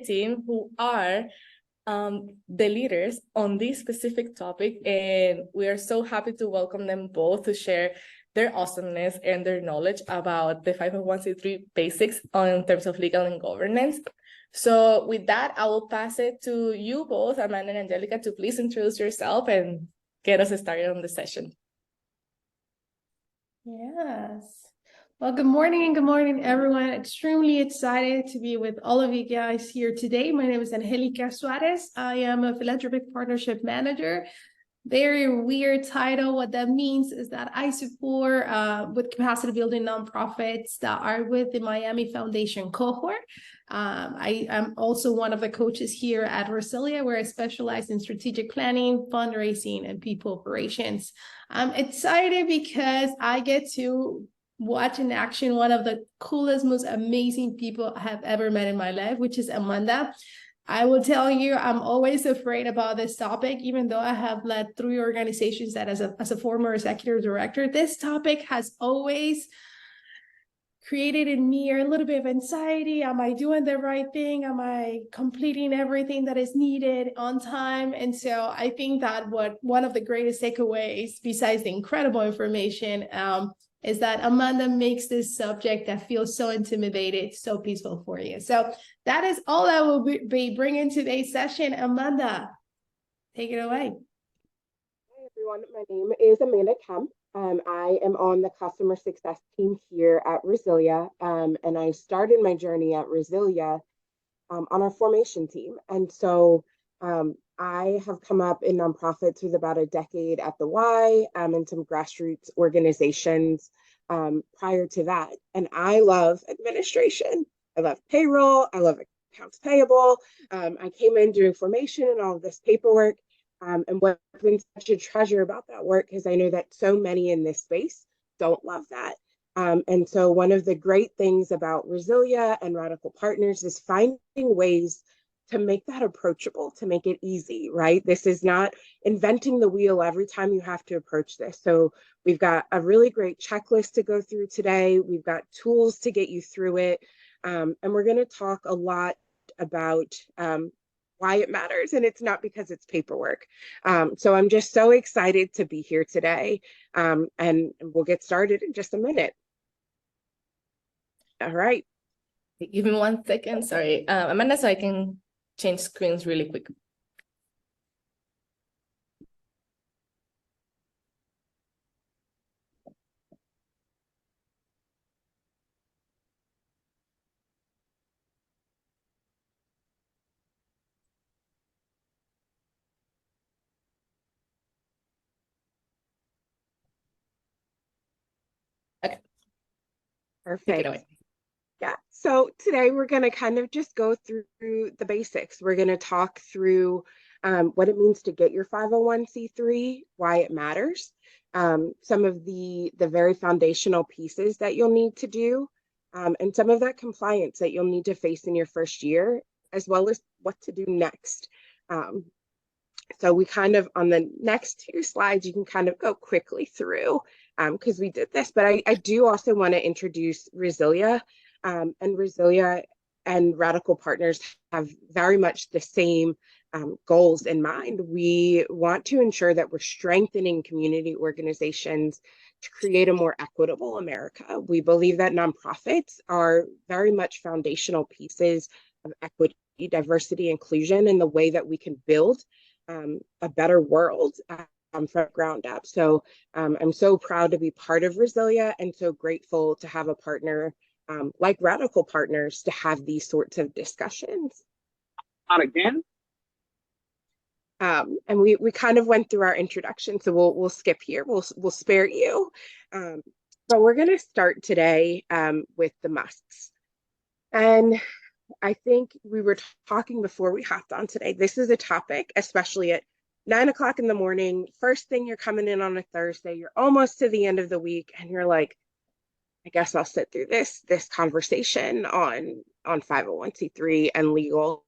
team who are the leaders on this specific topic, and we are so happy to welcome them both to share their awesomeness and their knowledge about the 501c3 basics in terms of legal and governance. So with that, I will pass it to you both, Amanda and Angelica, to please introduce yourself and get us started on the session. Yes. Well, good morning, everyone. Extremely excited to be with all of you guys here today. My name is Angelica Suarez. I am a philanthropic partnership manager. Very weird title. What that means is that I support with capacity building nonprofits that are with the Miami Foundation cohort. I am also one of the coaches here at Resilia, where I specialize in strategic planning, fundraising, and people operations. I'm excited because I get to watch in action one of the coolest, most amazing people I have ever met in my life, which is Amanda. I will tell you, I'm always afraid about this topic, even though I have led 3 organizations that as a former executive director, this topic has always created in me a little bit of anxiety. Am I doing the right thing? Am I completing everything that is needed on time? And so I think that one of the greatest takeaways, besides the incredible information, is that Amanda makes this subject that feels so intimidated, so peaceful for you. So that is all I will be bringing today's session. Amanda, take it away. Hi, everyone. My name is Amanda Kemp. I am on the customer success team here at Resilia, and I started my journey at Resilia on our formation team. And so I have come up in nonprofits with about a decade at the Y and some grassroots organizations prior to that. And I love administration. I love payroll. I love accounts payable. I came in doing formation and all of this paperwork. And what's been such a treasure about that work is I know that so many in this space don't love that. And so one of the great things about Resilia and Radical Partners is finding ways to make that approachable, to make it easy, right? This is not inventing the wheel every time you have to approach this. So we've got a really great checklist to go through today. We've got tools to get you through it. And we're going to talk a lot about why it matters, and it's not because it's paperwork. So I'm just so excited to be here today, and we'll get started in just a minute. All right. Give me 1 second, sorry. Amanda, so I can change screens really quick. Okay. Perfect. Take it away. Yeah, so today we're going to kind of just go through the basics. We're going to talk through what it means to get your 501c3, why it matters, some of the very foundational pieces that you'll need to do, and some of that compliance that you'll need to face in your first year, as well as what to do next. So we kind of, on the next 2 slides, you can kind of go quickly through because we did this, but I do also want to introduce Resilia. And Resilia and Radical Partners have very much the same goals in mind. We want to ensure that we're strengthening community organizations to create a more equitable America. We believe that nonprofits are very much foundational pieces of equity, diversity, inclusion, and the way that we can build a better world from the ground up. So I'm so proud to be part of Resilia and so grateful to have a partner like Radical Partners to have these sorts of discussions. Not again. And we kind of went through our introduction, so we'll skip here. We'll spare you. But we're going to start today with the musts. And I think we were talking before we hopped on today. This is a topic, especially at 9 o'clock in the morning, first thing you're coming in on a Thursday, you're almost to the end of the week, and you're like, I guess I'll sit through this conversation on 501c3 and legal.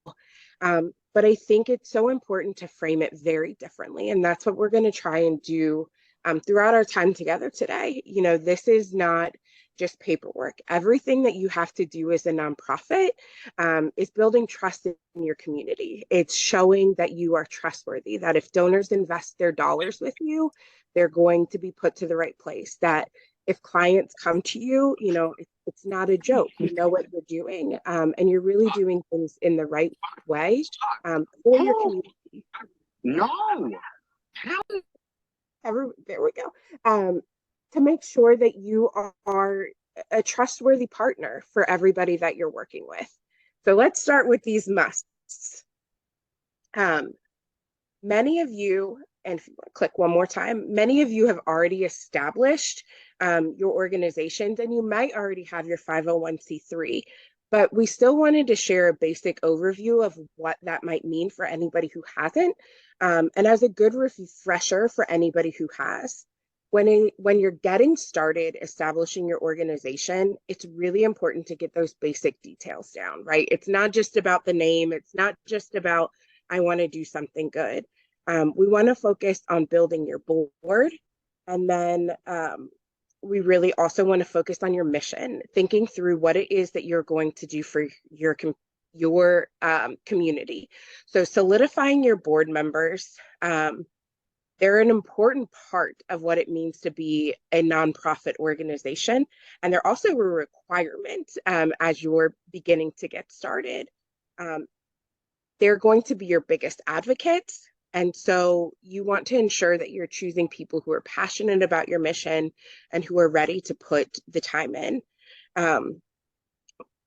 But I think it's so important to frame it very differently. And that's what we're going to try and do throughout our time together today. You know, this is not just paperwork. Everything that you have to do as a nonprofit is building trust in your community. It's showing that you are trustworthy, that if donors invest their dollars with you, they're going to be put to the right place, that if clients come to you, you know, it's not a joke. You know what you're doing, and you're really doing things in the right way for your community. No. There we go. To make sure that you are a trustworthy partner for everybody that you're working with. So let's start with these musts. Many of you, and if you want to click one more time, many of you have already established your organizations, and you might already have your 501c3, but we still wanted to share a basic overview of what that might mean for anybody who hasn't. And as a good refresher for anybody who has, when you're getting started establishing your organization, it's really important to get those basic details down, right? It's not just about the name. It's not just about, I want to do something good. We want to focus on building your board. And then we really also want to focus on your mission, thinking through what it is that you're going to do for your community. So solidifying your board members, they're an important part of what it means to be a nonprofit organization. And they're also a requirement as you're beginning to get started. They're going to be your biggest advocates. And so you want to ensure that you're choosing people who are passionate about your mission and who are ready to put the time in.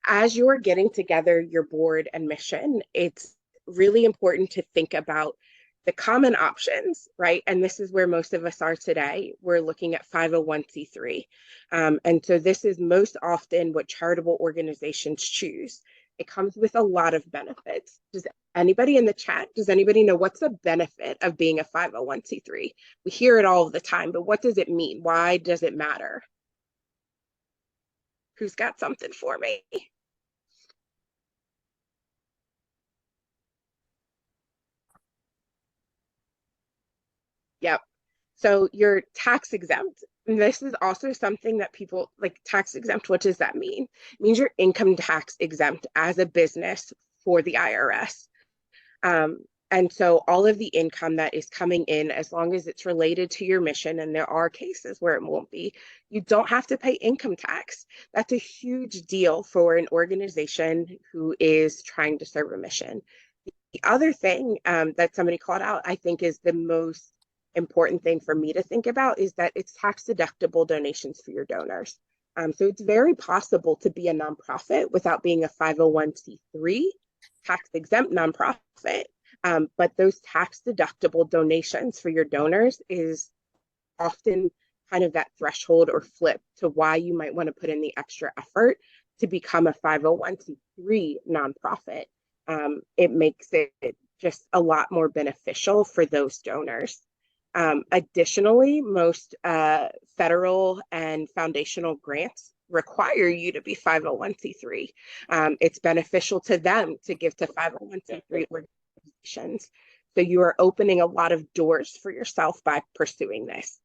As you're getting together your board and mission, it's really important to think about the common options, right? And this is where most of us are today. We're looking at 501c3. And so this is most often what charitable organizations choose. It comes with a lot of benefits. Does anybody in the chat, does anybody know what's the benefit of being a 501c3? We hear it all the time, but what does it mean? Why does it matter? Who's got something for me? Yep. So you're tax exempt. And this is also something that people like tax exempt. What does that mean? It means you're income tax exempt as a business for the IRS. And so all of the income that is coming in, as long as it's related to your mission, and there are cases where it won't be, you don't have to pay income tax. That's a huge deal for an organization who is trying to serve a mission. The other thing that somebody called out, I think, is the most important thing for me to think about is that it's tax deductible donations for your donors. So it's very possible to be a nonprofit without being a 501c3 tax exempt nonprofit. But those tax deductible donations for your donors is often kind of that threshold or flip to why you might want to put in the extra effort to become a 501c3 nonprofit. It makes it just a lot more beneficial for those donors. Additionally, most federal and foundational grants require you to be 501c3. It's beneficial to them to give to 501c3 organizations. So you are opening a lot of doors for yourself by pursuing this.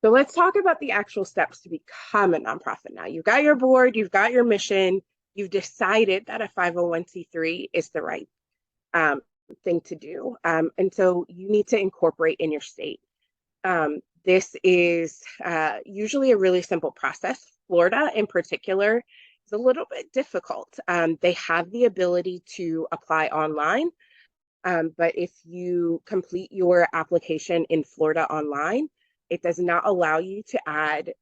So let's talk about the actual steps to become a nonprofit now. You've got your board, you've got your mission, you've decided that a 501c3 is the right thing to do. And so you need to incorporate in your state. This is usually a really simple process. Florida in particular is a little bit difficult. They have the ability to apply online, but if you complete your application in Florida online, it does not allow you to add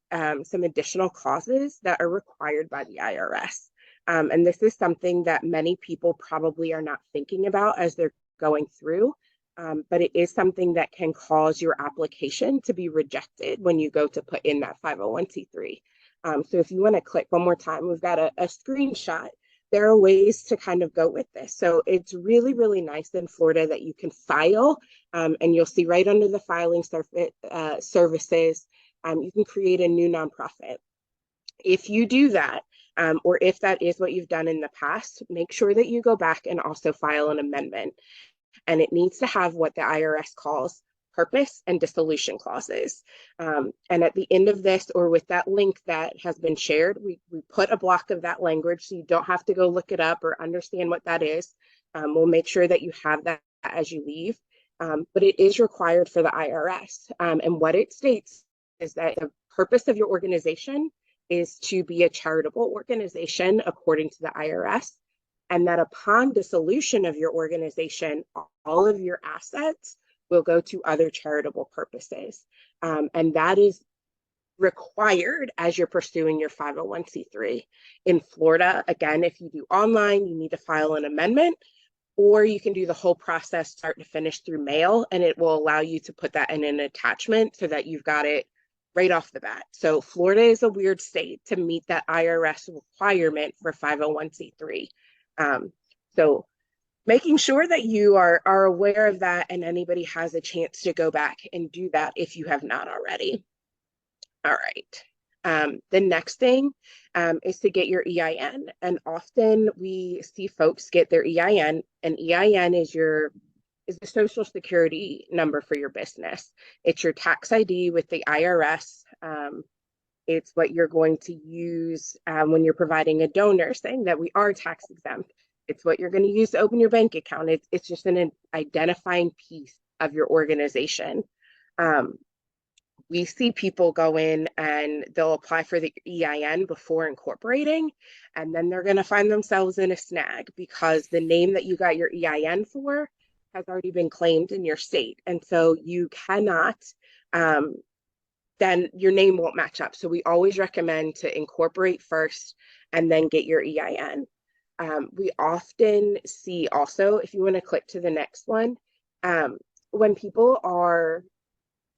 some additional clauses that are required by the IRS. And this is something that many people probably are not thinking about as they're going through, but it is something that can cause your application to be rejected when you go to put in that 501c3. So if you want to click one more time, we've got a screenshot. There are ways to kind of go with this. So it's really, really nice in Florida that you can file, and you'll see right under the filing services, you can create a new nonprofit. If you do that, or if that is what you've done in the past, make sure that you go back and also file an amendment. And it needs to have what the IRS calls purpose and dissolution clauses. And at the end of this, or with that link that has been shared, we put a block of that language so you don't have to go look it up or understand what that is. We'll make sure that you have that as you leave. But it is required for the IRS. And what it states is that the purpose of your organization is to be a charitable organization according to the IRS, and that upon dissolution of your organization, all of your assets will go to other charitable purposes. And that is required as you're pursuing your 501c3. In Florida, again, if you do online, you need to file an amendment, or you can do the whole process start to finish through mail, and it will allow you to put that in an attachment so that you've got it right off the bat. So Florida is a weird state to meet that IRS requirement for 501c3. So making sure that you are aware of that, and anybody has a chance to go back and do that if you have not already. All right. The next thing is to get your EIN. And often we see folks get their EIN, and EIN is the social security number for your business. It's your tax ID with the IRS. It's what you're going to use when you're providing a donor, saying that we are tax exempt. It's what you're going to use to open your bank account. It's just an identifying piece of your organization. We see people go in and they'll apply for the EIN before incorporating, and then they're going to find themselves in a snag because the name that you got your EIN for has already been claimed in your state. And so you cannot, then your name won't match up. So we always recommend to incorporate first and then get your EIN. We often see also, if you want to click to the next one, when people are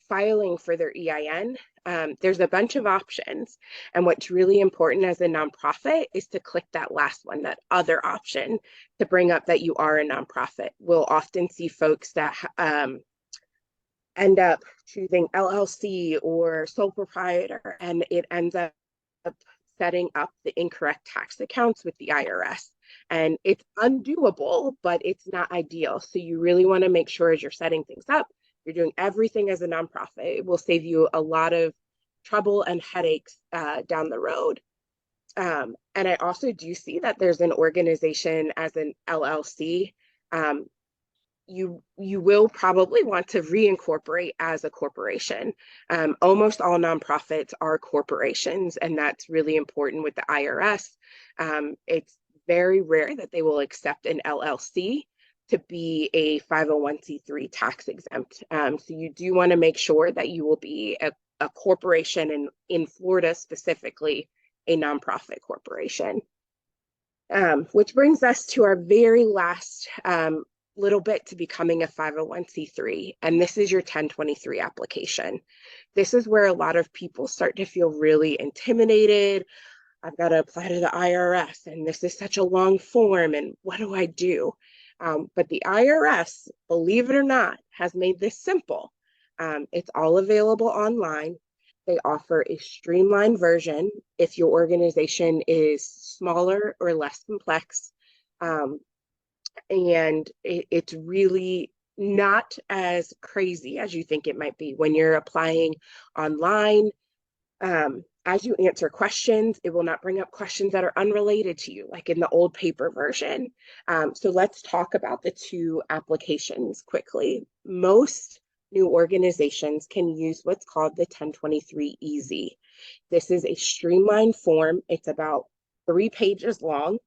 filing for their EIN, there's a bunch of options. And what's really important as a nonprofit is to click that last one, that other option, to bring up that you are a nonprofit. We'll often see folks that end up choosing LLC or sole proprietor, and it ends up setting up the incorrect tax accounts with the IRS. And it's undoable, but it's not ideal. So you really want to make sure as you're setting things up, you're doing everything as a nonprofit. It will save you a lot of trouble and headaches down the road. And I also do see that there's an organization as an LLC. You will probably want to reincorporate as a corporation. Almost all nonprofits are corporations, and that's really important with the IRS. It's very rare that they will accept an LLC to be a 501c3 tax exempt. So you do want to make sure that you will be a corporation, and in Florida specifically, a nonprofit corporation. Which brings us to our very last little bit to becoming a 501c3, and this is your 1023 application. This is where a lot of people start to feel really intimidated. I've got to apply to the IRS, and this is such a long form, and what do I do? But the IRS, believe it or not, has made this simple. It's all available online. They offer a streamlined version if your organization is smaller or less complex. And it's really not as crazy as you think it might be. When you're applying online, as you answer questions, it will not bring up questions that are unrelated to you, like in the old paper version. So let's talk about the two applications quickly. Most new organizations can use what's called the 1023 Easy. This is a streamlined form. It's about 3 pages long.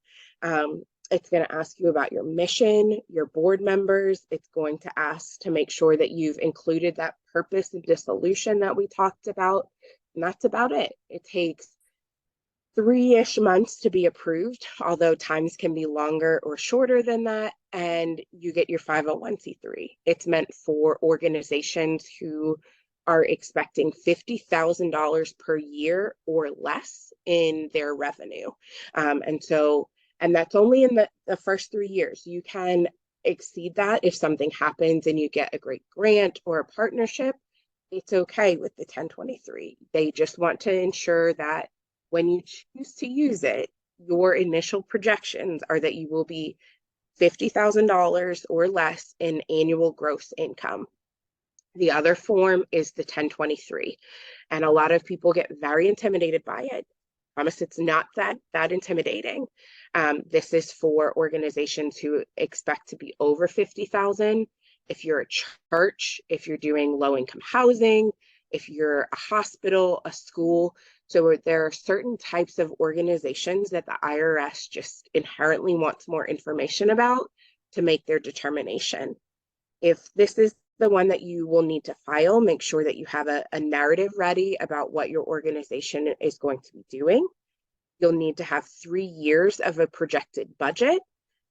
It's going to ask you about your mission, your board members. It's going to ask to make sure that you've included that purpose and dissolution that we talked about. And that's about it. It takes 3-ish months to be approved, although times can be longer or shorter than that, and you get your 501c3. It's meant for organizations who are expecting $50,000 per year or less in their revenue. And that's only in the first 3 years. You can exceed that if something happens and you get a great grant or a partnership. It's okay with the 1023. They just want to ensure that when you choose to use it, your initial projections are that you will be $50,000 or less in annual gross income. The other form is the 1023, and a lot of people get very intimidated by it. I promise it's not that intimidating. This is for organizations who expect to be over 50,000. If you're a church, if you're doing low-income housing, if you're a hospital, a school. So there are certain types of organizations that the IRS just inherently wants more information about to make their determination. If this is the one that you will need to file, make sure that you have a narrative ready about what your organization is going to be doing. You'll need to have 3 years of a projected budget,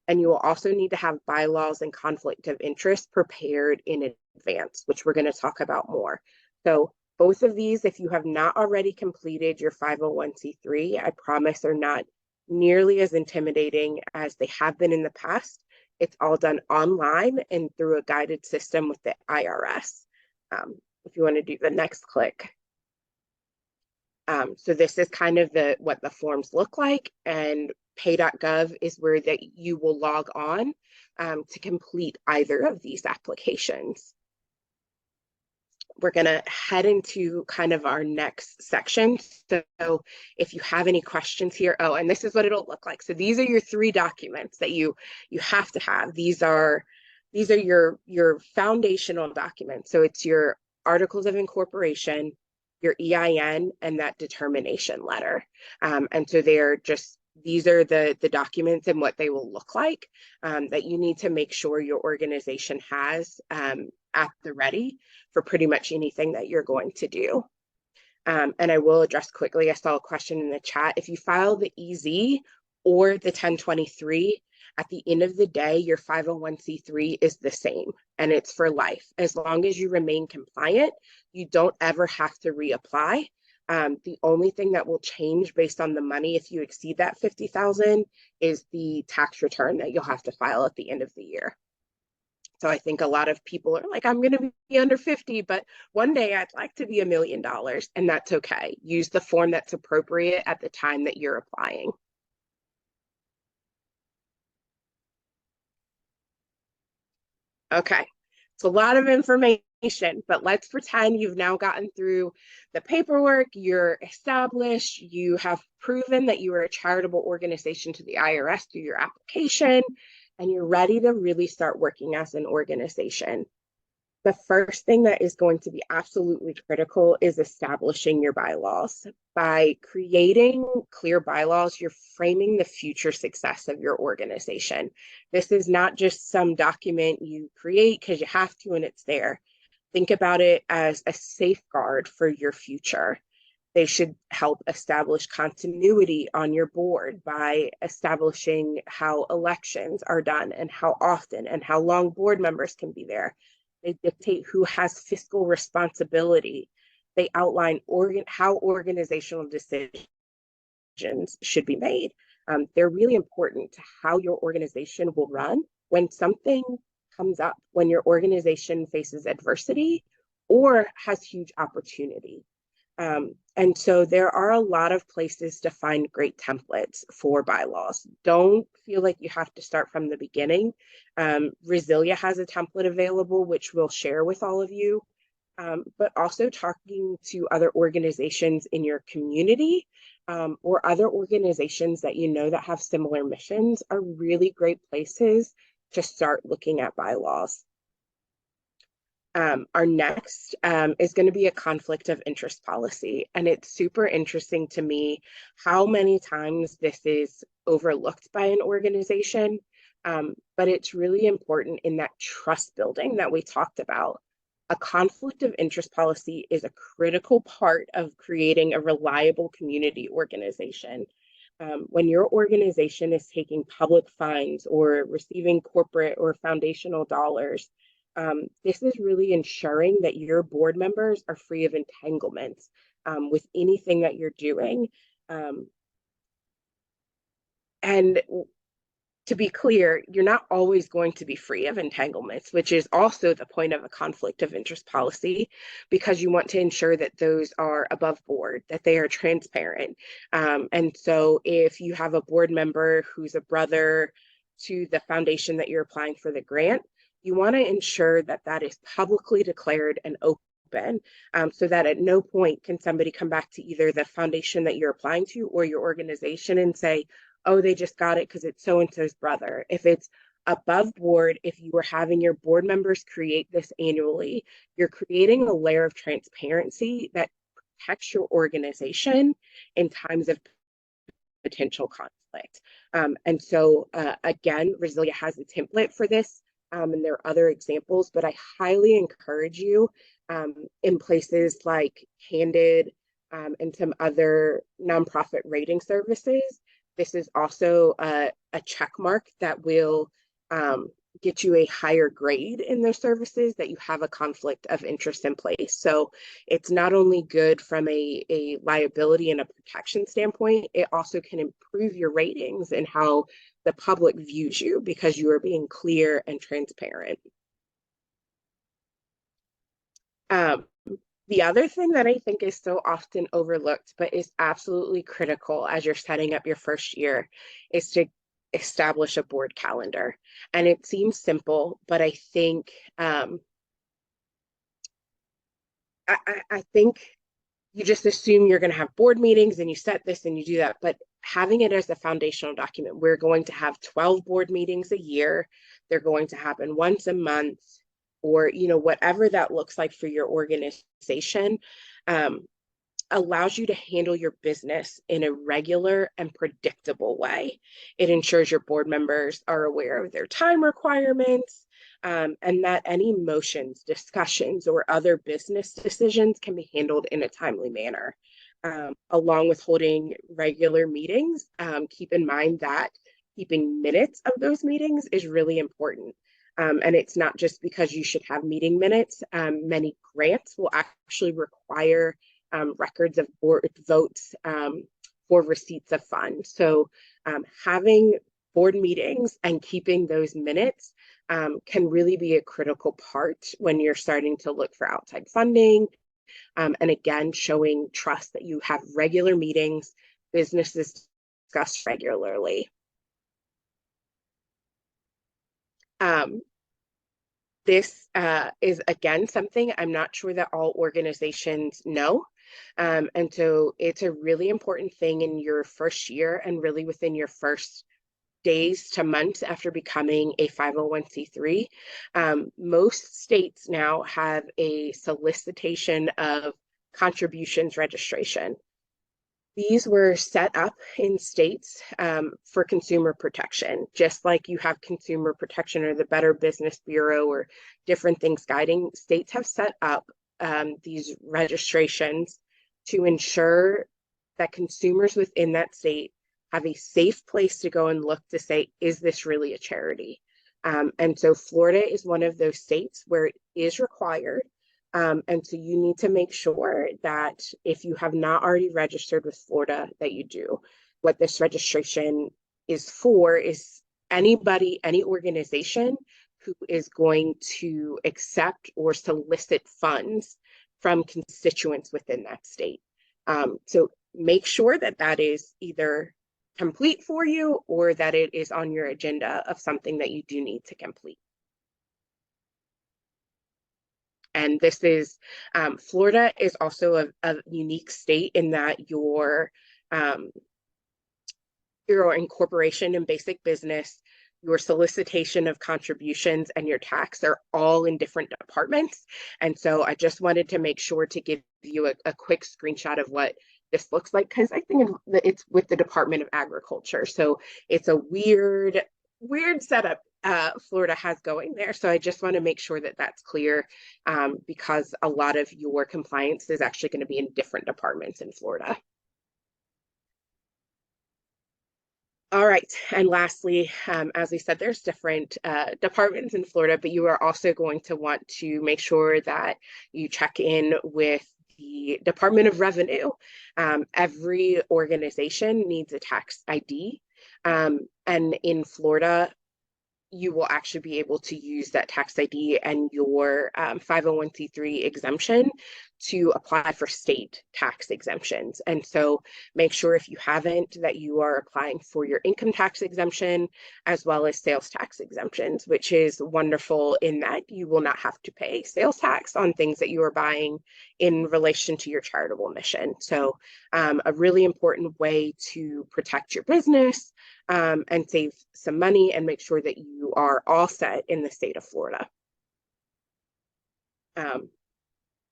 and you will also need to have bylaws and conflict of interest prepared in advance, which we're going to talk about more. So both of these, if you have not already completed your 501c3, I promise are not nearly as intimidating as they have been in the past. It's all done online and through a guided system with the IRS. If you want to do the next click. So this is kind of what the forms look like, and pay.gov is where that you will log on to complete either of these applications. We're going to head into kind of our next section. So if you have any questions here, oh, and this is what it'll look like. So these are your 3 documents that you have to have. These are your foundational documents. So it's your articles of incorporation, your EIN, and that determination letter. And so these are the documents and what they will look like that you need to make sure your organization has at the ready for pretty much anything that you're going to do. And I will address quickly, I saw a question in the chat. If you file the EZ or the 1023, at the end of the day, your 501c3 is the same, and it's for life. As long as you remain compliant, you don't ever have to reapply. The only thing that will change based on the money, if you exceed that 50,000, is the tax return that you'll have to file at the end of the year. So I think a lot of people are like, I'm going to be under 50, but one day I'd like to be $1 million, and that's okay. Use the form that's appropriate at the time that you're applying. Okay, it's a lot of information, but let's pretend you've now gotten through the paperwork, you're established, you have proven that you are a charitable organization to the IRS through your application, and you're ready to really start working as an organization. The first thing that is going to be absolutely critical is establishing your bylaws. By creating clear bylaws, you're framing the future success of your organization. This is not just some document you create because you have to and it's there. Think about it as a safeguard for your future. They should help establish continuity on your board by establishing how elections are done and how often and how long board members can be there. They dictate who has fiscal responsibility. They outline how organizational decisions should be made. They're really important to how your organization will run when something comes up, when your organization faces adversity or has huge opportunity. And so there are a lot of places to find great templates for bylaws. Don't feel like you have to start from the beginning. Resilia has a template available, which we'll share with all of you, but also talking to other organizations in your community or other organizations that you know that have similar missions are really great places to start looking at bylaws. Our next is going to be a conflict of interest policy. And it's super interesting to me how many times this is overlooked by an organization, but it's really important in that trust building that we talked about. A conflict of interest policy is a critical part of creating a reliable community organization. When your organization is taking public funds or receiving corporate or foundational dollars, this is really ensuring that your board members are free of entanglements with anything that you're doing. And to be clear, you're not always going to be free of entanglements, which is also the point of a conflict of interest policy, because you want to ensure that those are above board, that they are transparent. And so if you have a board member who's a brother to the foundation that you're applying for the grant, you want to ensure that that is publicly declared and open, so that at no point can somebody come back to either the foundation that you're applying to or your organization and say, oh, they just got it because it's so-and-so's brother. If it's above board, if you are having your board members create this annually, you're creating a layer of transparency that protects your organization in times of potential conflict. And so again, Resilia has a template for this, and there are other examples, but I highly encourage you in places like Candid and some other nonprofit rating services. This is also a check mark that will get you a higher grade in those services, that you have a conflict of interest in place. So it's not only good from a liability and a protection standpoint, it also can improve your ratings and how the public views you because you are being clear and transparent. The other thing that I think is so often overlooked, but is absolutely critical as you're setting up your first year, is to establish a board calendar. And it seems simple, but I think I think you just assume you're going to have board meetings and you set this and you do that. But having it as a foundational document, we're going to have 12 board meetings a year. They're going to happen once a month, or whatever that looks like for your organization. Allows you to handle your business in a regular and predictable way. It ensures your board members are aware of their time requirements, and that any motions, discussions, or other business decisions can be handled in a timely manner. Along with holding regular meetings, keep in mind that keeping minutes of those meetings is really important. And it's not just because you should have meeting minutes. Many grants will actually require records of board votes for receipts of funds. So having board meetings and keeping those minutes can really be a critical part when you're starting to look for outside funding. And again, showing trust that you have regular meetings, businesses discuss regularly. This is, again, something I'm not sure that all organizations know. And so it's a really important thing in your first year and really within your first days to months after becoming a 501c3. Most states now have a solicitation of contributions registration. These were set up in states for consumer protection, just like you have consumer protection or the Better Business Bureau or different things guiding. States have set up these registrations to ensure that consumers within that state have a safe place to go and look to say, is this really a charity? And so Florida is one of those states where it is required. And so you need to make sure that if you have not already registered with Florida, that you do. What this registration is for is anybody, any organization who is going to accept or solicit funds from constituents within that state. So make sure that that is either complete for you or that it is on your agenda of something that you do need to complete. And this is, Florida is also a unique state in that your incorporation and basic business, your solicitation of contributions, and your tax are all in different departments. And so I just wanted to make sure to give you a quick screenshot of what this looks like, because I think it's with the Department of Agriculture. So it's a weird setup Florida has going there. So I just want to make sure that that's clear, because a lot of your compliance is actually going to be in different departments in Florida. All right, and lastly, as we said, there's different departments in Florida, but you are also going to want to make sure that you check in with the Department of Revenue. Every organization needs a tax ID, and in Florida, you will actually be able to use that tax ID and your 501c3 exemption to apply for state tax exemptions. And so make sure if you haven't that you are applying for your income tax exemption as well as sales tax exemptions, which is wonderful in that you will not have to pay sales tax on things that you are buying in relation to your charitable mission. So a really important way to protect your business and save some money and make sure that you are all set in the state of Florida.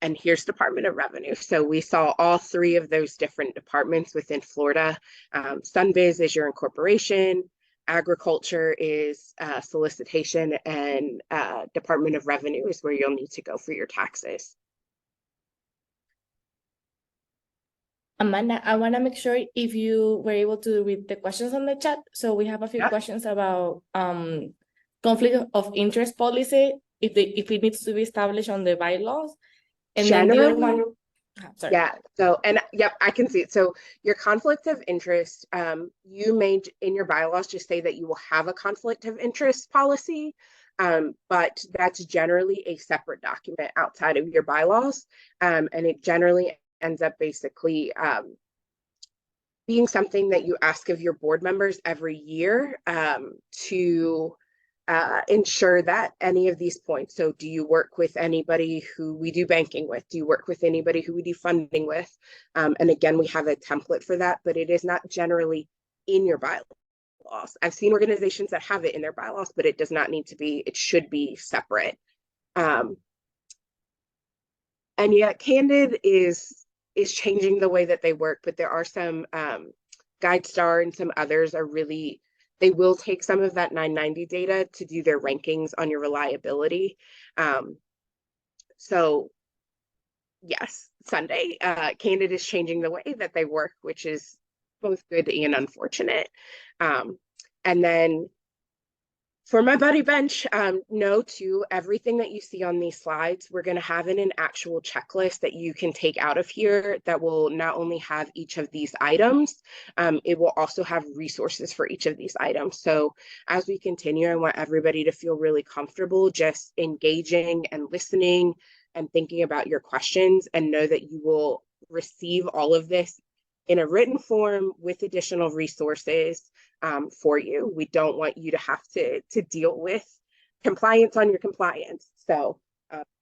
And here's Department of Revenue. So we saw all three of those different departments within Florida. Sunbiz is your incorporation, agriculture is solicitation, and Department of Revenue is where you'll need to go for your taxes. Amanda, I want to make sure if you were able to read the questions on the chat. So we have a few questions about conflict of interest policy, if it needs to be established on the bylaws. And then the other one, sorry. Yeah, so, and yep, I can see it. So your conflict of interest, you may in your bylaws just say that you will have a conflict of interest policy, but that's generally a separate document outside of your bylaws. And it generally ends up basically being something that you ask of your board members every year to ensure that any of these points. So do you work with anybody who we do banking with? Do you work with anybody who we do funding with? And again, we have a template for that, but it is not generally in your bylaws. I've seen organizations that have it in their bylaws, but it does not need to be, it should be separate. And yet Candid is changing the way that they work, but there are some GuideStar and some others are really, they will take some of that 990 data to do their rankings on your reliability. So yes, Sunday, Candid is changing the way that they work, which is both good and unfortunate. And then for my buddy bench, no to everything that you see on these slides. We're going to have an actual checklist that you can take out of here that will not only have each of these items, it will also have resources for each of these items. So as we continue, I want everybody to feel really comfortable just engaging and listening and thinking about your questions, and know that you will receive all of this in a written form with additional resources for you. We don't want you to have to deal with compliance on your compliance. So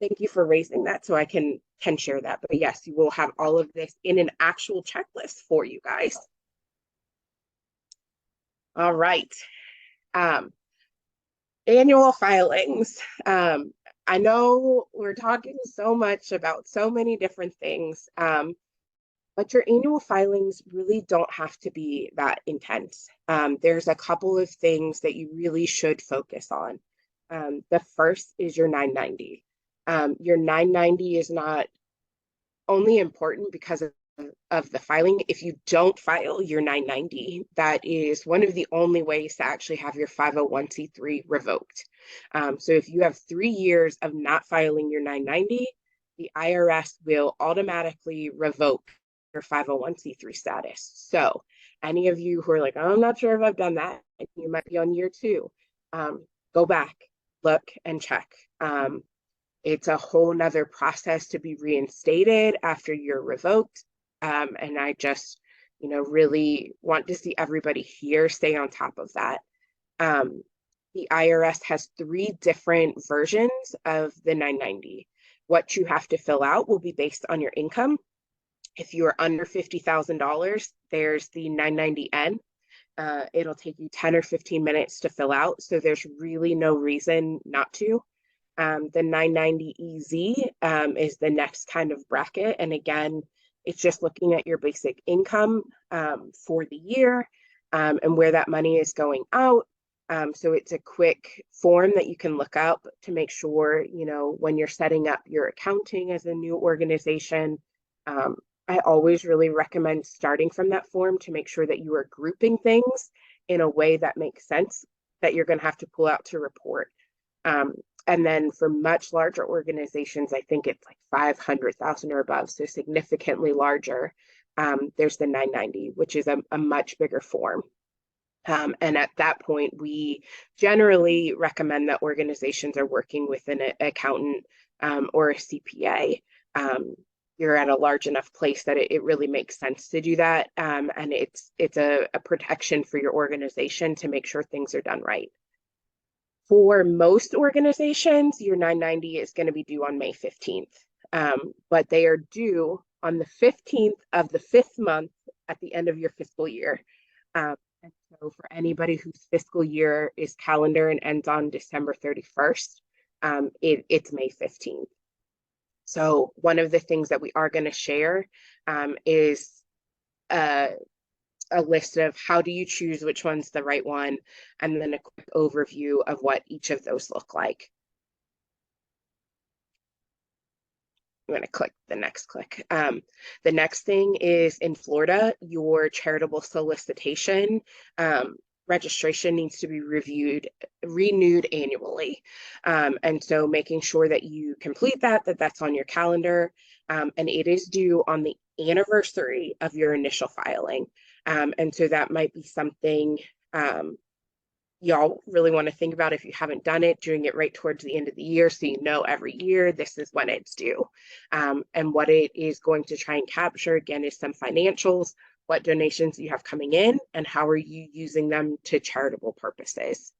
thank you for raising that so I can share that. But yes, you will have all of this in an actual checklist for you guys. All right. Annual filings. I know we're talking so much about so many different things, but your annual filings really don't have to be that intense. There's a couple of things that you really should focus on. The first is your 990. Your 990 is not only important because of the filing. If you don't file your 990, that is one of the only ways to actually have your 501c3 revoked. So if you have 3 years of not filing your 990, the IRS will automatically revoke your 501c3 status. So any of you who are like, oh, I'm not sure if I've done that, you might be on year 2, go back, look and check. It's a whole nother process to be reinstated after you're revoked. And I just, really want to see everybody here stay on top of that. The IRS has 3 different versions of the 990. What you have to fill out will be based on your income. If you are under $50,000, there's the 990N. It'll take you 10 or 15 minutes to fill out, so there's really no reason not to. The 990EZ is the next kind of bracket, and again, it's just looking at your basic income for the year and where that money is going out. So it's a quick form that you can look up to make sure, when you're setting up your accounting as a new organization. I always really recommend starting from that form to make sure that you are grouping things in a way that makes sense that you're going to have to pull out to report. And then for much larger organizations, I think it's like 500,000 or above, so significantly larger. There's the 990, which is a much bigger form. And at that point, we generally recommend that organizations are working with an accountant or a CPA. you're at a large enough place that it really makes sense to do that. And it's a protection for your organization to make sure things are done right. For most organizations, your 990 is going to be due on May 15th, but they are due on the 15th of the 5th month at the end of your fiscal year. And so for anybody whose fiscal year is calendar and ends on December 31st, it's May 15th. So one of the things that we are going to share is a list of how do you choose which one's the right one, and then a quick overview of what each of those look like. I'm going to click the next click. The next thing is in Florida, your charitable solicitation registration needs to be renewed annually. And so making sure that you complete that's on your calendar. And it is due on the anniversary of your initial filing. And so that might be something y'all really want to think about if you haven't done it, doing it right towards the end of the year so you know every year this is when it's due. And what it is going to try and capture, again, is some financials, what donations you have coming in, and how are you using them to charitable purposes.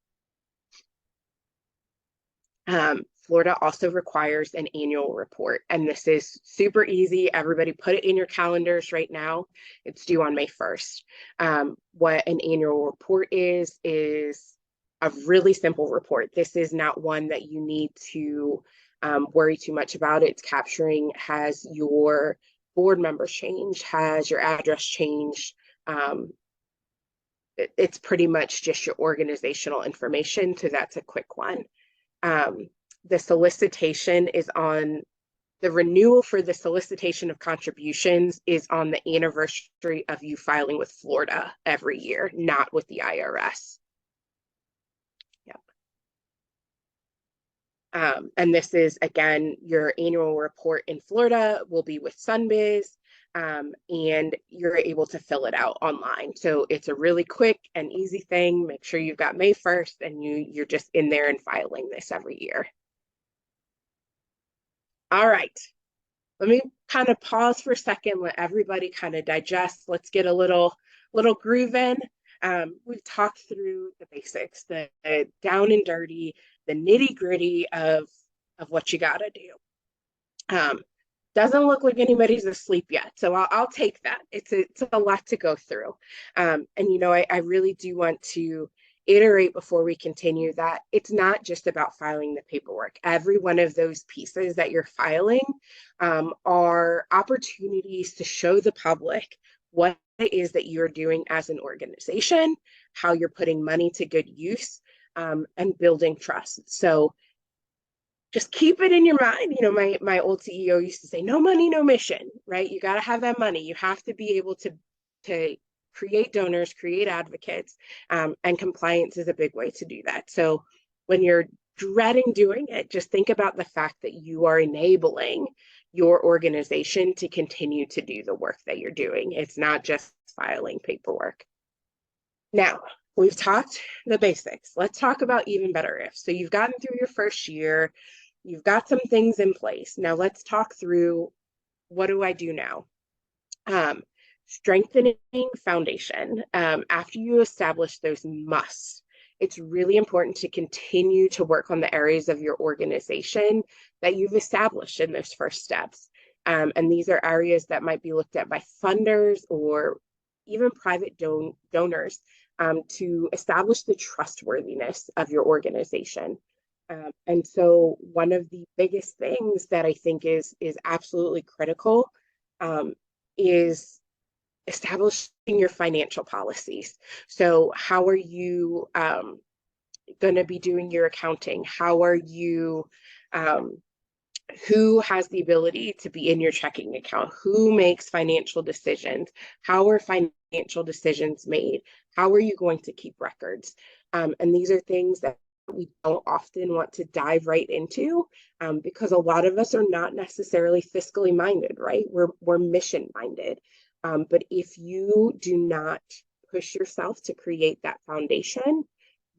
Florida also requires an annual report, and this is super easy. Everybody put it in your calendars right now. It's due on May 1st. What an annual report is a really simple report. This is not one that you need to worry too much about. It's capturing, has your board members changed, has your address changed. It's pretty much just your organizational information, so that's a quick one. The solicitation is on, the renewal for the solicitation of contributions is on the anniversary of you filing with Florida every year, not with the IRS. Yep. And this is, again, your annual report in Florida will be with Sunbiz, and you're able to fill it out online. So it's a really quick and easy thing. Make sure you've got May 1st and you're just in there and filing this every year. All right, let me kind of pause for a second, let everybody kind of digest. Let's get a little groove in. We've talked through the basics, the down and dirty, the nitty gritty of what you gotta do. Doesn't look like anybody's asleep yet, so I'll take that. It's a lot to go through. And you know, I really do want to iterate before we continue that it's not just about filing the paperwork. Every one of those pieces that you're filing are opportunities to show the public what it is that you're doing as an organization, how you're putting money to good use, and building trust. So just keep it in your mind. You know, my old CEO used to say, no money, no mission, right? You got to have that money. You have to be able to create donors, create advocates, and compliance is a big way to do that. So when you're dreading doing it, just think about the fact that you are enabling your organization to continue to do the work that you're doing. It's not just filing paperwork. Now, we've talked the basics. Let's talk about even better if. So you've gotten through your first year, you've got some things in place. Now let's talk through, what do I do now? Strengthening foundation. After you establish those musts, it's really important to continue to work on the areas of your organization that you've established in those first steps. And these are areas that might be looked at by funders or even private donors to establish the trustworthiness of your organization. And so one of the biggest things that I think is absolutely critical is establishing your financial policies. So how are you going to be doing your accounting? How are you, who has the ability to be in your checking account? Who makes financial decisions? How are financial decisions made? How are you going to keep records? And these are things that we don't often want to dive right into because a lot of us are not necessarily fiscally minded, right? We're mission minded. But if you do not push yourself to create that foundation,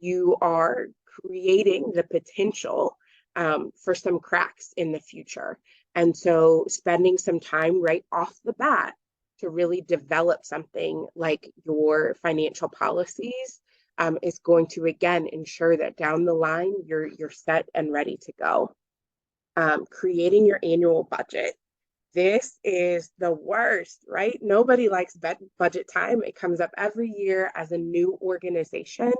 you are creating the potential for some cracks in the future. And so spending some time right off the bat to really develop something like your financial policies is going to, again, ensure that down the line, you're set and ready to go. Creating your annual budget. This is the worst, right? Nobody likes budget time. It comes up every year as a new organization,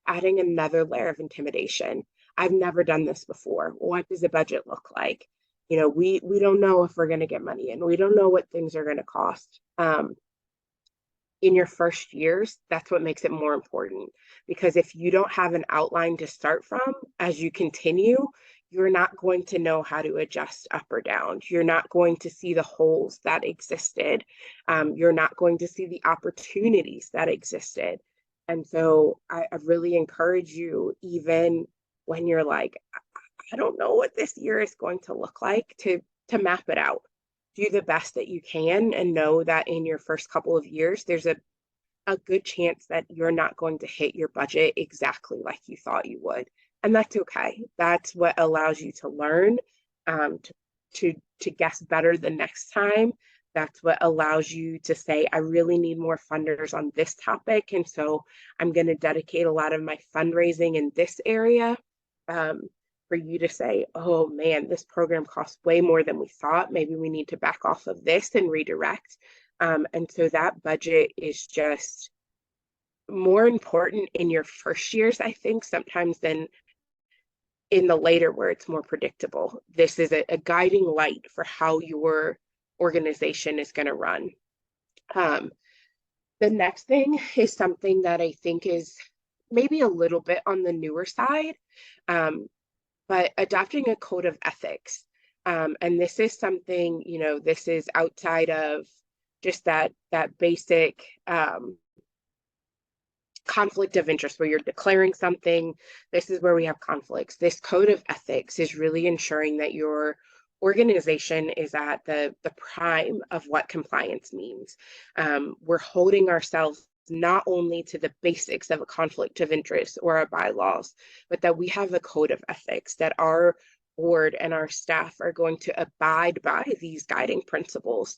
adding another layer of intimidation. I've never done this before. What does a budget look like? You know, we don't know if we're going to get money in. We don't know what things are going to cost. In your first years, that's what makes it more important. Because if you don't have an outline to start from, as you continue, you're not going to know how to adjust up or down. You're not going to see the holes that existed. You're not going to see the opportunities that existed. And so I really encourage you, even when you're like, I don't know what this year is going to look like, to map it out. Do the best that you can and know that in your first couple of years, there's a good chance that you're not going to hit your budget exactly like you thought you would. And that's okay. That's what allows you to learn, to guess better the next time. That's what allows you to say, I really need more funders on this topic. And so I'm going to dedicate a lot of my fundraising in this area. For you to say, oh man, this program costs way more than we thought. Maybe we need to back off of this and redirect. And so that budget is just more important in your first years, I think, sometimes than in the later where it's more predictable. This is a guiding light for how your organization is going to run. The next thing is something that I think is maybe a little bit on the newer side, but adopting a code of ethics. And this is something, you know, this is outside of just that basic conflict of interest where you're declaring something. This is where we have conflicts. This code of ethics is really ensuring that your organization is at the prime of what compliance means. We're holding ourselves not only to the basics of a conflict of interest or our bylaws, but that we have a code of ethics, that our board and our staff are going to abide by these guiding principles.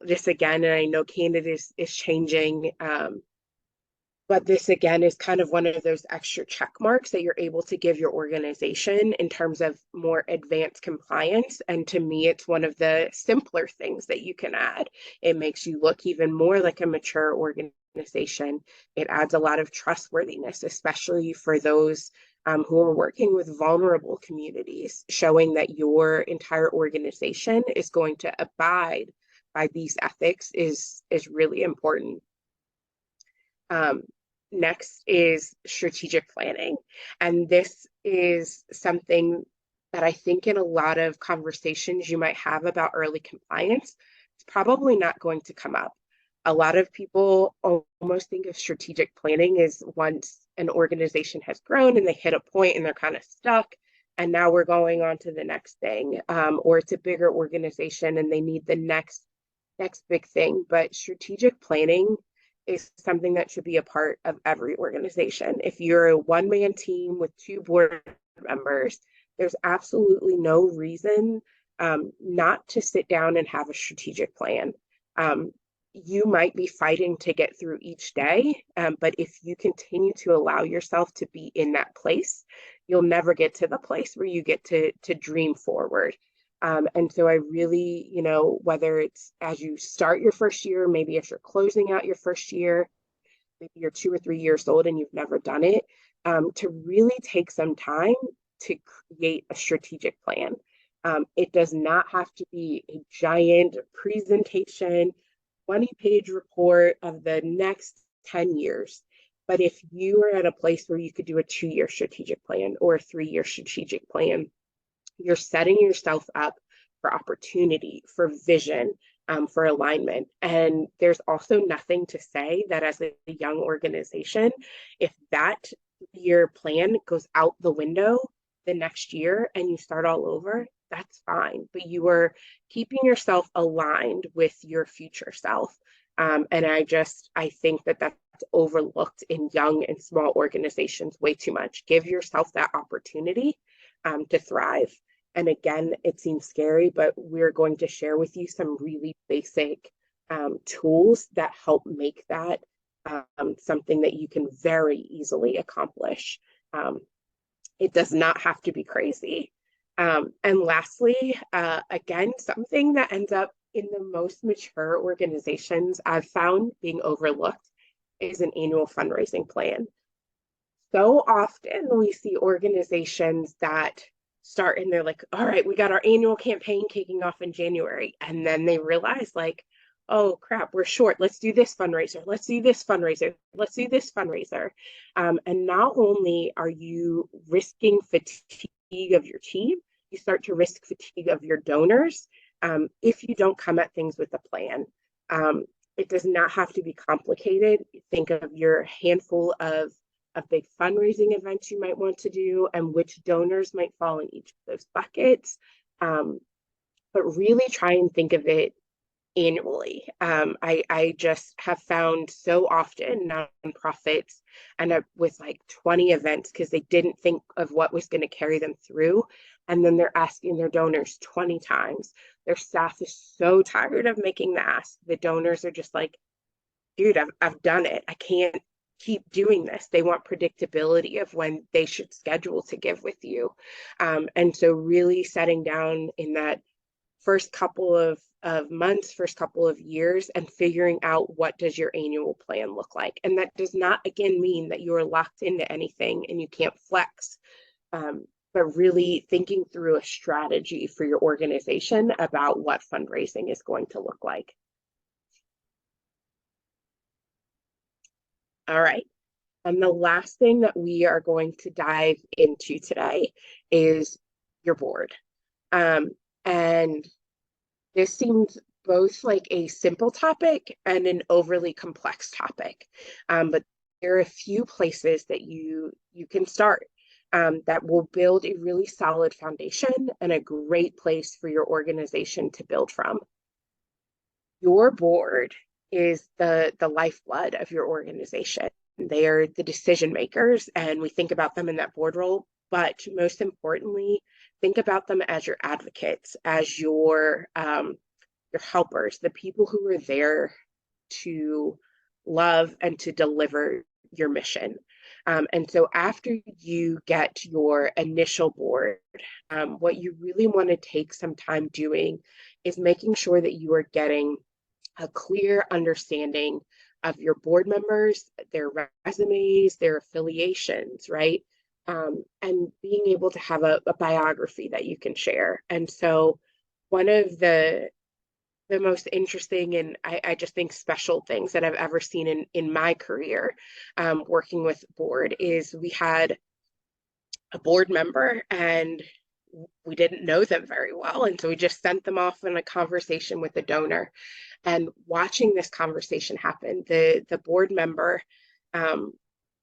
This again, and I know Canada is changing, but this again is kind of one of those extra check marks that you're able to give your organization in terms of more advanced compliance. And to me, it's one of the simpler things that you can add. It makes you look even more like a mature organization. It adds a lot of trustworthiness, especially for those who are working with vulnerable communities, showing that your entire organization is going to abide by these ethics is really important. Next is strategic planning. And this is something that I think in a lot of conversations you might have about early compliance, it's probably not going to come up. A lot of people almost think of strategic planning as once an organization has grown and they hit a point and they're kind of stuck, and now we're going on to the next thing, or it's a bigger organization and they need the next big thing. But strategic planning is something that should be a part of every organization. If you're a one-man team with 2 board members, there's absolutely no reason not to sit down and have a strategic plan. You might be fighting to get through each day, but if you continue to allow yourself to be in that place, you'll never get to the place where you get to dream forward. And so I really, you know, whether it's as you start your first year, maybe if you're closing out your first year, maybe you're 2 or 3 years old and you've never done it, to really take some time to create a strategic plan. It does not have to be a giant presentation, 20-page report of the next 10 years. But if you are at a place where you could do a 2-year strategic plan or a 3-year strategic plan, you're setting yourself up for opportunity, for vision, for alignment. And there's also nothing to say that as a young organization, if that year plan goes out the window the next year and you start all over, that's fine. But you are keeping yourself aligned with your future self. And I think that that's overlooked in young and small organizations way too much. Give yourself that opportunity to thrive. And again, it seems scary, but we're going to share with you some really basic tools that help make that something that you can very easily accomplish. It does not have to be crazy. And lastly, again, something that ends up in the most mature organizations I've found being overlooked is an annual fundraising plan. So often we see organizations that start and they're like, all right, we got our annual campaign kicking off in January. And then they realize, like, oh crap, we're short. Let's do this fundraiser. Let's do this fundraiser. Let's do this fundraiser. And not only are you risking fatigue of your team, you start to risk fatigue of your donors if you don't come at things with a plan. It does not have to be complicated. Think of your handful of big fundraising events you might want to do and which donors might fall in each of those buckets. But really try and think of it annually. I just have found so often nonprofits end up with like 20 events because they didn't think of what was going to carry them through. And then they're asking their donors 20 times. Their staff is so tired of making the ask. The donors are just like, dude, I've done it. I can't keep doing this. They want predictability of when they should schedule to give with you. And so really setting down in that first couple of months, first couple of years, and figuring out what does your annual plan look like. And that does not, again, mean that you are locked into anything and you can't flex, but really thinking through a strategy for your organization about what fundraising is going to look like. All right. And the last thing that we are going to dive into today is your board. And this seems both like a simple topic and an overly complex topic. But there are a few places that you can start that will build a really solid foundation and a great place for your organization to build from. Your board is the lifeblood of your organization. They are the decision makers, and we think about them in that board role. But most importantly, think about them as your advocates, as your helpers, the people who are there to love and to deliver your mission. And so after you get your initial board, what you really want to take some time doing is making sure that you are getting a clear understanding of your board members, their resumes, their affiliations, right? And being able to have a biography that you can share. And so one of the most interesting and I just think special things that I've ever seen in my career working with board is we had a board member and we didn't know them very well. And so we just sent them off in a conversation with a donor. And watching this conversation happen, the board member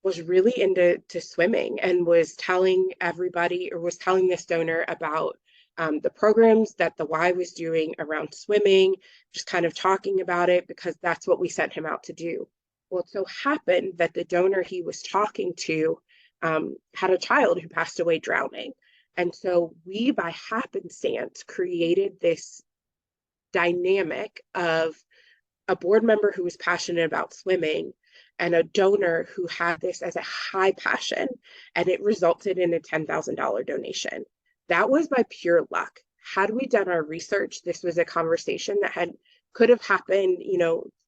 was really into swimming and was telling everybody, or was telling this donor about the programs that the Y was doing around swimming, just kind of talking about it because that's what we sent him out to do. Well, it so happened that the donor he was talking to had a child who passed away drowning. And so we, by happenstance, created this dynamic of a board member who was passionate about swimming and a donor who had this as a high passion, and it resulted in a $10,000 donation. That was by pure luck. Had we done our research, this was a conversation that could have happened,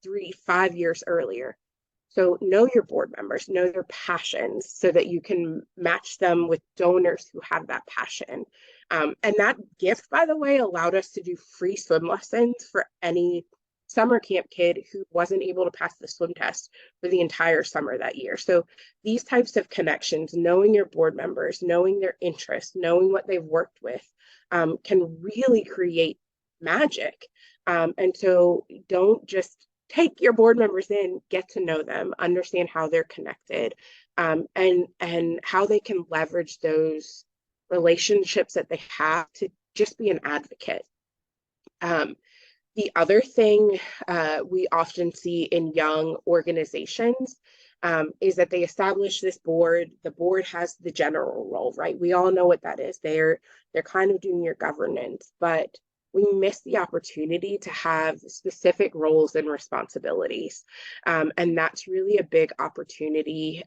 3-5 years earlier. So know your board members, know their passions so that you can match them with donors who have that passion. And that gift, by the way, allowed us to do free swim lessons for any summer camp kid who wasn't able to pass the swim test for the entire summer that year. So these types of connections, knowing your board members, knowing their interests, knowing what they've worked with, can really create magic. And so don't just take your board members in, get to know them, understand how they're connected, and how they can leverage those relationships that they have to just be an advocate. The other thing we often see in young organizations is that they establish this board. The board has the general role, right? We all know what that is. They're kind of doing your governance, but we miss the opportunity to have specific roles and responsibilities. And that's really a big opportunity.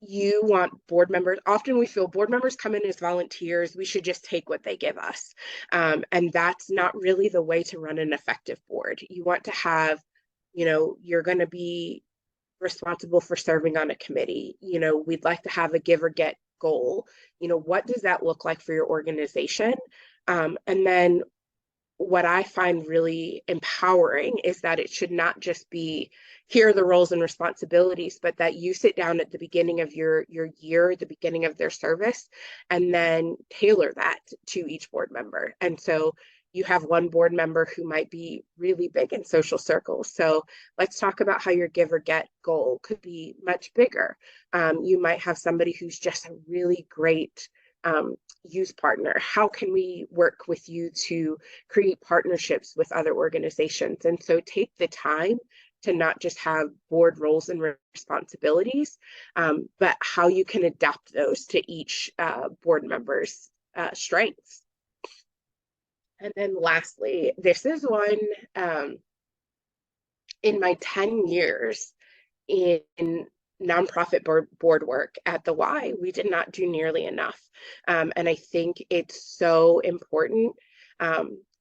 You want board members. Often we feel board members come in as volunteers. We should just take what they give us. And that's not really the way to run an effective board. You want to have, you're going to be responsible for serving on a committee. We'd like to have a give or get goal. What does that look like for your organization? And then what I find really empowering is that it should not just be here are the roles and responsibilities, but that you sit down at the beginning of your year, the beginning of their service, and then tailor that to each board member. And so you have one board member who might be really big in social circles. So let's talk about how your give or get goal could be much bigger. You might have somebody who's just a really great youth partner. How can we work with you to create partnerships with other organizations? And so take the time to not just have board roles and responsibilities, but how you can adapt those to each board member's strengths. And then lastly, this is one in my 10 years in nonprofit board work at the Y, we did not do nearly enough. And I think it's so important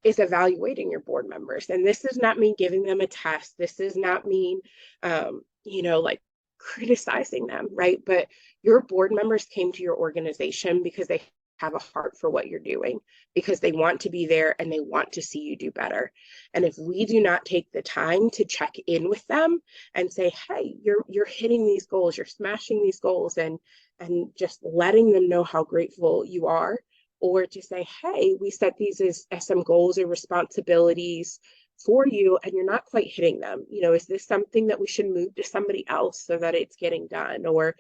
is evaluating your board members. And this does not mean giving them a test. This does not mean, like criticizing them, right? But your board members came to your organization because they have a heart for what you're doing, because they want to be there and they want to see you do better. And if we do not take the time to check in with them and say, hey, you're hitting these goals, you're smashing these goals, and just letting them know how grateful you are, or to say, hey, we set these as some goals or responsibilities for you and you're not quite hitting them. Is this something that we should move to somebody else so that it's getting done? Or,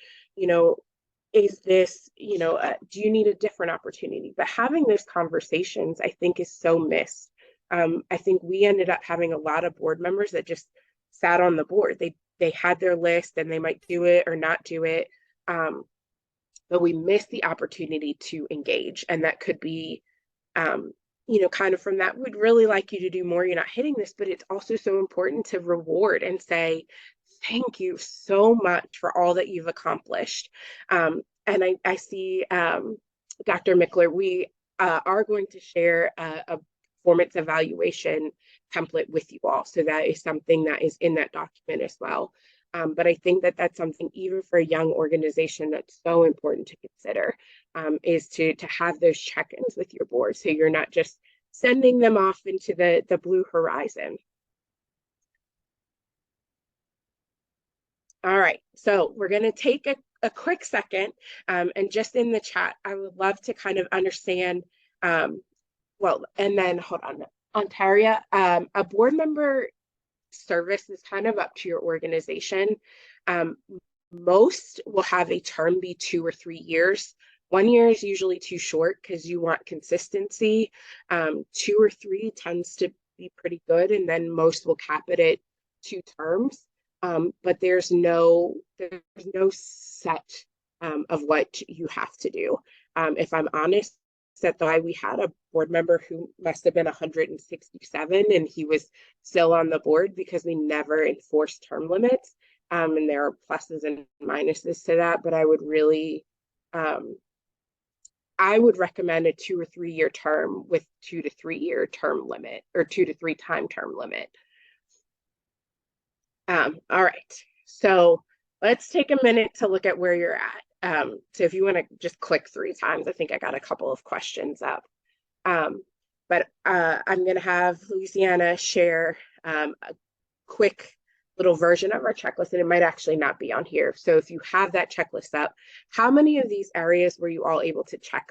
is this, do you need a different opportunity? But having those conversations, I think, is so missed. I think we ended up having a lot of board members that just sat on the board. They had their list and they might do it or not do it. But we missed the opportunity to engage. And that could be, kind of from that, we'd really like you to do more. You're not hitting this, but it's also so important to reward and say, thank you so much for all that you've accomplished. And I see Dr. Mickler, we are going to share a performance evaluation template with you all. So that is something that is in that document as well. But I think that that's something, even for a young organization, that's so important to consider, is to have those check-ins with your board. So you're not just sending them off into the blue horizon. All right, so we're going to take a quick second, and just in the chat, I would love to kind of understand, and then hold on, Ontaria, a board member service is kind of up to your organization. Most will have a term be 2 or 3 years. 1 year is usually too short because you want consistency. 2 or 3 tends to be pretty good, and then most will cap it at 2 terms. But there's no set of what you have to do. If I'm honest, at the Y, we had a board member who must have been 167, and he was still on the board because we never enforced term limits. And there are pluses and minuses to that, but I would really, I would recommend a 2 or 3 year term with 2 to 3 year term limit, or 2 to 3 time term limit. All right, so let's take a minute to look at where you're at. So if you want to just click 3 times, I think I got a couple of questions up. But I'm going to have Louisiana share a quick little version of our checklist, and it might actually not be on here. So if you have that checklist up, how many of these areas were you all able to check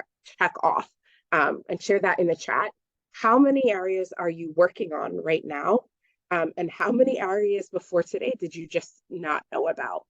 off? And share that in the chat. How many areas are you working on right now? And how many areas before today did you just not know about?